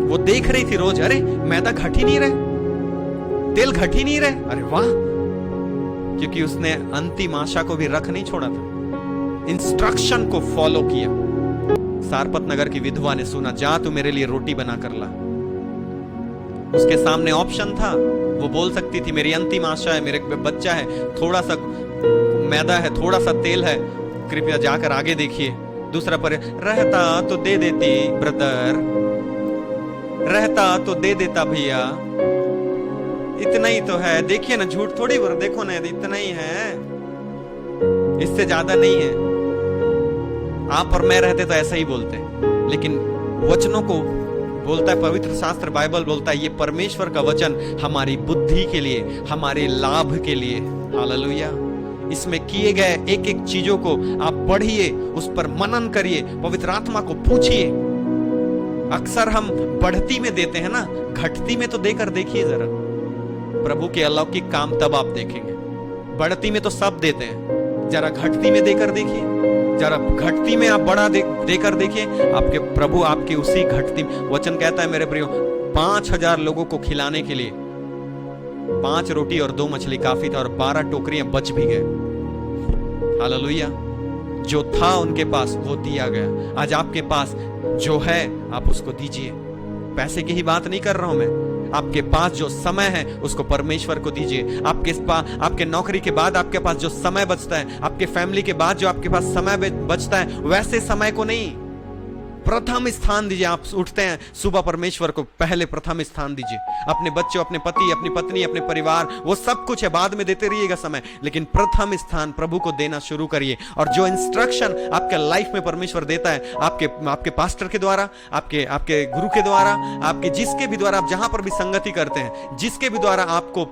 वो देख रही थी रोज, अरे मैदा घट ही नहीं रहे, तेल घट ही नहीं रहे, अरे वाह, क्योंकि उसने अंतिम आशा को भी रख नहीं छोड़ा था, इंस्ट्रक्शन को फॉलो किया। सारपत नगर की विधवा ने सुना, जा तू मेरे लिए रोटी बना कर ला। उसके सामने ऑप्शन था, वो बोल सकती थी मेरी अंतिम आशा है, मेरे बच्चा है, थोड़ा सा मैदा है, थोड़ा सा तेल है, कृपया जाकर आगे देखिए। दूसरा पर रहता तो दे देती ब्रदर, रहता तो दे देता भैया, इतना ही तो है, देखिए ना, झूठ थोड़ी बोल, देखो ना इतना ही है, इससे ज्यादा नहीं है। आप और मैं रहते तो ऐसा ही बोलते, लेकिन वचनों को बोलता है पवित्र शास्त्र, बाइबल बोलता है ये परमेश्वर का वचन हमारी बुद्धि के लिए, हमारे लाभ के लिए। हालेलुया। इसमें किए गए एक एक चीजों को आप पढ़िए, उस पर मनन करिए, पवित्र आत्मा को पूछिए। अक्सर हम बढ़ती में देते हैं ना, घटती में तो देकर देखिए जरा, प्रभु के अलौकिक काम तब आप देखेंगे। बढ़ती में तो सब देते हैं, जरा घटती में देकर देखिए, जरा घटती में आप बड़ा देकर देखिए, आपके प्रभु आपकी उसी घटती। वचन कहता है मेरे प्रियो, 5,000 लोगों को खिलाने के लिए 5 रोटी और 2 मछली काफी था, और 12 टोकरियां बच भी गए। हालेलुया। जो था उनके पास वो दिया गया। आज आपके पास जो है आप उसको दीजिए। पैसे की ही बात नहीं कर रहा हूं मैं, आपके पास जो समय है उसको परमेश्वर को दीजिए। आपके नौकरी के बाद आपके पास जो समय बचता है, आपके फैमिली के बाद जो आपके पास समय बचता है, वैसे समय को नहीं, प्रथम स्थान दीजिए। आप उठते हैं सुबह, परमेश्वर को पहले प्रथम स्थान दीजिए। अपने बच्चों, अपने पति, अपनी पत्नी, अपने परिवार, वो सब कुछ है, बाद में देते रहिएगा समय, लेकिन प्रथम स्थान प्रभु को देना शुरू करिए। और जो इंस्ट्रक्शन आपके लाइफ में परमेश्वर देता है, आपके पास्टर के द्वारा, आपके गुरु के द्वारा, आपके जिसके भी द्वारा, आप जहां पर भी संगति करते हैं, जिसके भी द्वारा आपको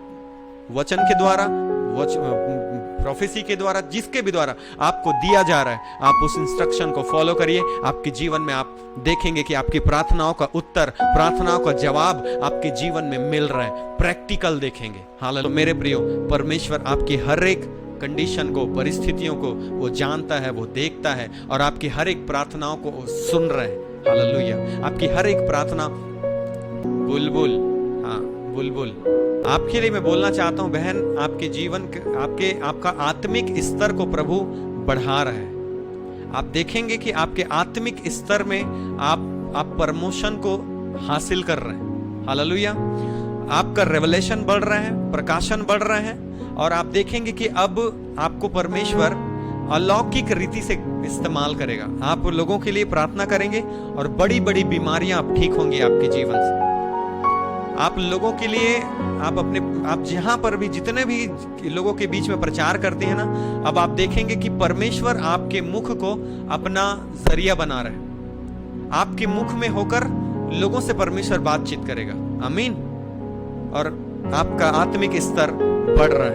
वचन के द्वारा, प्रोफेसी के द्वारा, जिसके भी द्वारा आपको दिया जा रहा है, आप उस इंस्ट्रक्शन को फॉलो करिए। आपके जीवन में आप देखेंगे कि आपकी प्रार्थनाओं का उत्तर, प्रार्थनाओं का जवाब आपके जीवन में मिल रहा है, प्रैक्टिकल देखेंगे। हालेलुया। मेरे प्रियो, परमेश्वर आपकी हर एक कंडीशन को, परिस्थितियों को वो जानता है, वो देखता है, और आपकी हर एक प्रार्थनाओं को वो सुन रहे हैं। हालेलुया। आपकी हर एक प्रार्थना, बुलबुल, हाँ बुलबुल, आपके लिए मैं बोलना चाहता हूं बहन, आपके जीवन आपका आत्मिक स्तर को प्रभु बढ़ा रहा है। आप देखेंगे कि आपके आत्मिक स्तर में आप प्रमोशन को हासिल कर रहे हैं। हालेलुया। आपका रेवलेशन बढ़ रहा है, प्रकाशन बढ़ रहा है, और आप देखेंगे कि अब आपको परमेश्वर अलौकिक रीति से इस्तेमाल करेगा। आप लोगों के लिए प्रार्थना करेंगे और बड़ी बड़ी बीमारियां आप ठीक होंगी आपके जीवन से। आप लोगों के लिए, आप जहां पर भी, जितने भी लोगों के बीच में प्रचार करते हैं ना, अब आप देखेंगे कि परमेश्वर आपके मुख को अपना जरिया बना रहा है। आपके मुख में होकर लोगों से परमेश्वर बातचीत करेगा। आमीन। और आपका आत्मिक स्तर बढ़ रहा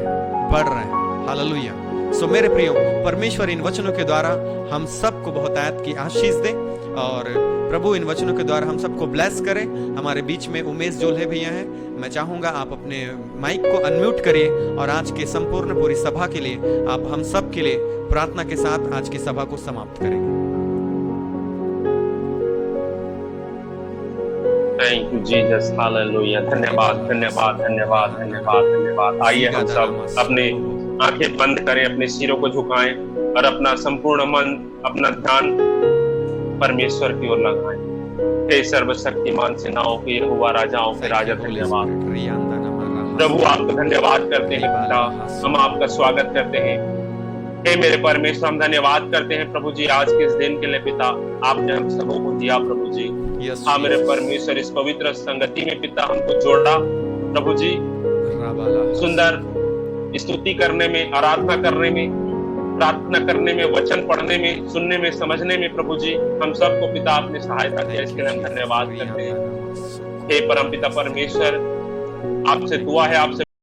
है। हालेलुया। सो मेरे प्रियो, परमेश्वर इन वचनों के द्वारा हम सबको बहुतायत की आशीष दे, और प्रभु इन वचनों के द्वारा हम सबको ब्लेस करें। हमारे बीच में उमेश जोल्हे भैया हैं, मैं चाहूंगा आप अपने माइक को अनम्यूट करिए, और आज के संपूर्ण पूरी सभा के लिए आप हम सब के लिए प्रार्थना के साथ आज की सभा को समाप्त करेंगे। Thank you Jesus, hallelujah. धन्यवाद, धन्यवाद, धन्यवाद, धन्यवाद, धन्यवाद। आइए हम सब अपने आंखें बंद करें, अपने सिरों को झुकाएं, और अपना संपूर्ण मन, अपना ध्यान परमेश्वर की ओर लगाएं। हे सर्वशक्तिमान सेनाओं के यहोवा, राजाओं के राजा, धन्यवाद प्रभु। आपका धन्यवाद करते हैं पिता, हम आपका स्वागत करते हैं। हे मेरे परमेश्वर, हम धन्यवाद करते हैं प्रभु जी आज के इस दिन के लिए पिता, आपने हम सबों को दिया प्रभु जी। हाँ मेरे परमेश्वर, इस पवित्र संगति में पिता हमको जोड़ा प्रभु जी, सुंदर स्तुति करने में, आराधना करने में, प्रार्थना करने में, वचन पढ़ने में, सुनने में, समझने में प्रभु जी हम सबको पिता आपने सहायता किया, इसके लिए हम धन्यवाद करते हैं। हे परम पिता परमेश्वर, आपसे दुआ है, आपसे